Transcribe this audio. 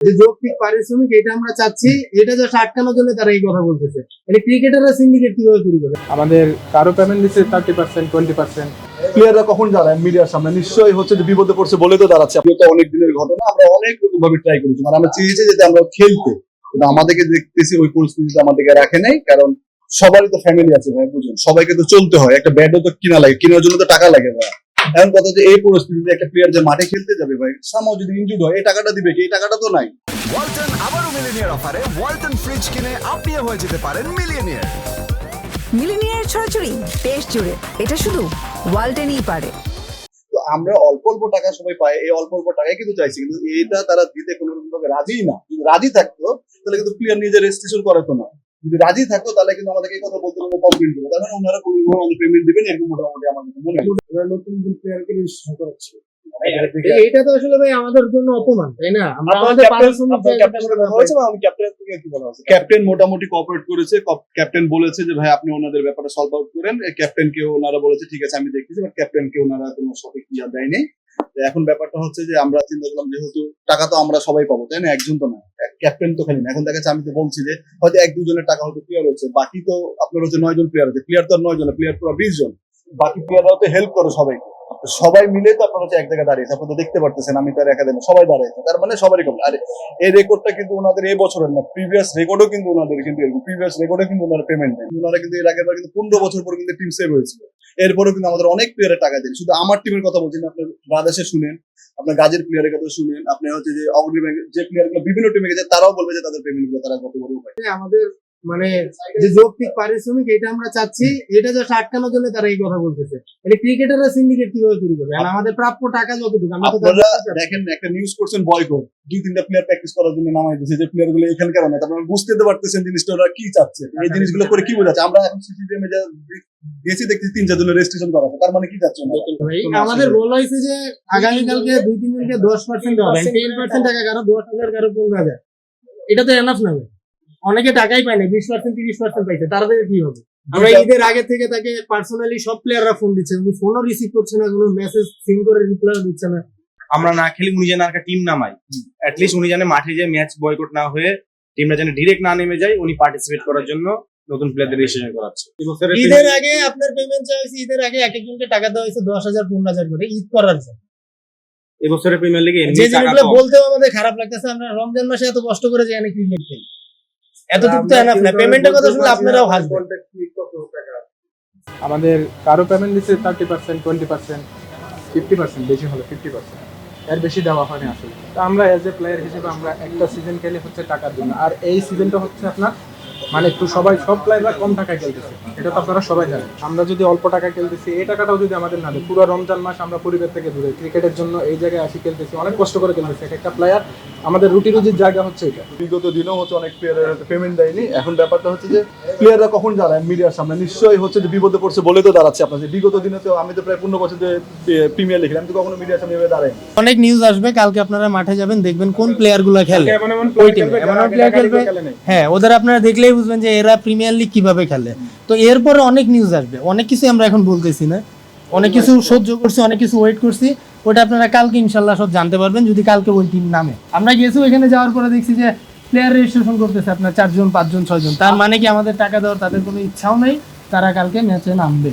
যে যৌক্তিক পারিশ্রমিক এটা আমরা চাচ্ছি, এটা জাস্ট আটকানোর জন্য তারা এই কথা বলতেছে। মানে ক্রিকেটাররা সিন্ডিকেট কিভাবে তৈরি করে? আমাদের কারো পেমেন্ট দিচ্ছে 30%, 20%। প্লেয়াররা কখন দাঁড়ায় মিডিয়ার সামনে, নিশ্চয়ই হচ্ছে যে বিপদে পড়ছে বলে তো দাঁড়াচ্ছে। এটা অনেক দিনের ঘটনা, আমরা অনেক রকম ভাবে ট্রাই করেছি, মানে আমরা চেয়েছি যাতে আমরা খেলতে, কিন্তু আমাদেরকে দেখতেছি ওই পরিস্থিতিতে আমাদেরকে রাখে নাই। কারণ সবারই তো ফ্যামিলি আছে ভাই, বুঝুন, সবাইকে তো চলতে হয়, একটা ব্যাটও তো কিনা লাগে, কেনার জন্য তো টাকা লাগে ভাই। এখন কথা যে এই পরিস্থিতিতে একটা প্লেয়ার যে মাঠে খেলতে যাবে ভাই, সামাও যদি ইনজুর্ড হয় এই টাকাটা দিবে কি? এই টাকাটা তো নাই। ওয়ালটন আবারও মিলিয়নিয়ার অফারে ওয়ালটন ফ্রিজ কিনে আপনিও হয়ে যেতে পারেন মিলিয়নিয়ার। মিলিয়নিয়ার ছড়াছড়ি দেশ জুড়ে, এটা শুধু ওয়ালটনই পারে। তো আমরা অল্প অল্প টাকা সবাই পাই, এই অল্প অল্প টাকাই কিন্তু চাইছি, কিন্তু এটা তারা দিতে কোনো রকম ভাবে রাজি না। যদি রাজি থাকতো তাহলে কিন্তু প্লেয়ার নিজে রেজিস্ট্রেশন করাতো না। যদি রাজি থাকতো তাহলে কিন্তু আমাদেরকে এই কথা বলতে কোনো কমপ্লেন করবো, তার মানে ওনারা কোনো আমাদের পেমেন্ট দিবেন এরকম মোটামুটি আমার মনে হয়। ওরা নতুন নতুন প্লেয়ারকে রেজিস্ট্রেশন করাচ্ছে। এটা তো আসলে ভাই আমাদের জন্য অপমান, তাই না? আমরা আমাদের পারিশ্রমিক ক্যাপ্টেন মোটামুটি কোঅপারেট করেছে। ক্যাপ্টেন বলেছে যে ভাই আপনি ওনাদের ব্যাপারটা সলভ আউট করেন। ক্যাপ্টেনকে ওনারা বলেছে ঠিক আছে আমি দেখতেছি, বাট ক্যাপ্টেনকে ওনারা কোনো সঠিক ক্লিয়ার দেয়নি। এখন ব্যাপারটা হচ্ছে যে আমরা চিন্তা করলাম যেহেতু টাকা তো আমরা সবাই পাবো, তাই না? একজন তো না, ক্যাপ্টেন তো খালি না। এখন দেখা যাচ্ছে আমি তো বলছি যে হয়তো 1-2 জনের টাকা হয়তো ক্লিয়ার হয়েছে, বাকি তো আপনার হচ্ছে 9 জন প্লেয়ার আছে। প্লেয়ার তো 9 জন, প্লেয়ার পুরো 20 জন। বাকি প্লেয়াররাও তো হেল্প করে সবাইকে, সবাই মিলে তো আপনার হচ্ছে এক জায়গায় দাঁড়িয়েছে। আপনি তো দেখতে পারতেছেন আমি তার একাডেমি সবাই দাঁড়িয়েছে, তার মানে সবারই কম। আর এই রেকর্ডটা কিন্তু ওনাদের এই বছরের না, প্রিভিয়াস রেকর্ডও কিন্তু ওনাদের কিন্তু এরকম, প্রিভিয়াস রেকর্ডে কিন্তু ওনারা পেমেন্ট দেন। ওনারা কিন্তু এর আগের বার কিন্তু 15 বছর পর কিন্তু টিম সেভ হয়েছিল। এরপরেও কিন্তু আমাদের অনেক প্লেয়ারের টাকা দেন। শুধু আমার টিমের কথা বলছি না, আপনার বাংলাদেশে শুনেন, আপনার গাজীর প্লেয়ারের কথা শুনেন, আপনি হচ্ছে যে অগ্রিম যে প্লেয়ারগুলো বিভিন্ন টিমে গেছে তারাও বলবে যে তাদের পেমেন্ট গুলো তারা কত বড় উপায়। আমাদের মানে যে যৌক্তিক পারিশ্রমিক এটা আমরা চাচ্ছি, এটা জাস্ট আটকানোর জন্য তারা এই কথা বলতেছে। মানে ক্রিকেটাররা সিন্ডিকেট কিভাবে তৈরি করে? আর আমাদের প্রাপ্য টাকা যতটুকু আমরা তো আপনারা দেখেন একটা নিউজ করছেন বয়কট, 2-3টা প্লেয়ার প্র্যাকটিস করার জন্য নামাই দিয়েছে, যে প্লেয়ার গুলো এখানকার না। তারপরে বুঝতে তো পারতেছেন জিনিসটা ওরা কি চাচ্ছে, এই জিনিসগুলো করে কি বোঝাচ্ছে। আমরা এখন সিসিটিভি যা গেছি দেখছি 3-4 জনের রেজিস্ট্রেশন করা, তার মানে কি চাচ্ছে আমাদের বলা হয়েছে যে আগামীকালকে 2-3 জনকে 10% দেওয়া হবে, 10% টাকা কারো 10,000 কারো 15,000। এটা তো এনাফ না। অনেকে টাকাই পায় না, 20% 30% পাইছে, তাদের কি হবে? আমরা ঈদের আগে থেকে তাকে পার্সোনালি সব প্লেয়াররা ফোন দিচ্ছে, উনি ফোনও রিসিভ করছে না, কোনো মেসেজ সিন করে রিপ্লাই দিচ্ছে না। আমরা না খেলি উনি যেন একটা টিম নামাই, অ্যাটলিস্ট উনি জানে মাঠে যে ম্যাচ বয়কট না হয়ে টিমটা যেন ডিরেক্ট না নেমে যায়, উনি পার্টিসিপেট করার জন্য নতুন প্লেয়ারদের রেজিস্ট্রেশন করাচ্ছে। ঈদের আগে আপনার পেমেন্ট চাইছে, ঈদের আগে এক একজনকে টাকা দেওয়া হয়েছে 10,000 15,000 করে ঈদ করার জন্য। এবছরের প্রিমিয়ার লিগে যে জিনিসগুলো বলতেও আমাদের খারাপ লাগতেছে, আমরা রমজান মাসে এত কষ্ট করে যাই না ক্রিকেট খেলি, এতটুকু তো এনাফ না। পেমেন্টের কথা শুনলে আপনারাও হাসবেন। আমাদের কারো পেমেন্ট দিচ্ছে 30%, 20%, 50%, বেশি হলো 50%। এর বেশি দেওয়া হয়নি আসলে। তো আমরা এজ এ প্লেয়ার হিসেবে আমরা একটা সিজন খেলে হচ্ছে টাকার জন্য, আর এই সিজনটা হচ্ছে আপনার মানে একটু সবাই সব প্লেয়াররা কম টাকায় খেলতেছে, এটা তো আপনারা সবাই জানেন। আমরা যদি অল্প টাকায় খেলতেছি, এই টাকাটাও যদি আমাদের না দেয়, পুরো রমজান মাস আমরা পরিবার থেকে দূরে ক্রিকেটের জন্য এই জায়গায় আসি খেলতেছি, অনেক কষ্ট করে খেলতেছি। একটা প্লেয়ার আমাদের রুটি রুজির জায়গা হচ্ছে এটা। বিগত দিনেও হচ্ছে অনেক প্লেয়ারের পেমেন্ট দেয়নি। এখন ব্যাপারটা হচ্ছে যে প্লেয়াররা কখন দাঁড়ায় মিডিয়ার সামনে, নিশ্চয়ই হচ্ছে যে বিপদে পড়ছে বলে তো দাঁড়াচ্ছে। আপনাদের বিগত দিনে তো আমি তো প্রায় 15 বছর প্রিমিয়ার লিখলাম, আমি তো কখনো মিডিয়ার সামনে দাঁড়াই। অনেক নিউজ আসবে কালকে, আপনারা মাঠে যাবেন, দেখবেন কোন প্লেয়ার গুলা খেলে, ওই টিমে এমন প্লেয়ার খেলবে। হ্যাঁ, ওদের আপনারা দেখলেই বুঝবেন যে এরা প্রিমিয়ার লিগ কিভাবে খেলে। তো এরপরে অনেক নিউজ আসবে, অনেক কিছু আমরা এখন বলতেছি না, অনেক কিছু সহ্য করছি, অনেক কিছু ওয়েট করছি। ওটা আপনারা কালকে ইনশাল্লাহ সব জানতে পারবেন, যদি কালকে ওই টিম নামে। আমরা গেছি ওইখানে, যাওয়ার পরে দেখছি যে প্লেয়ার রেজিস্ট্রেশন করতেছে আপনার 4 জন 5 জন 6 জন। তার মানে কি আমাদের টাকা দেওয়ার তাদের কোনো ইচ্ছাও নেই, তারা কালকে ম্যাচে নামবে।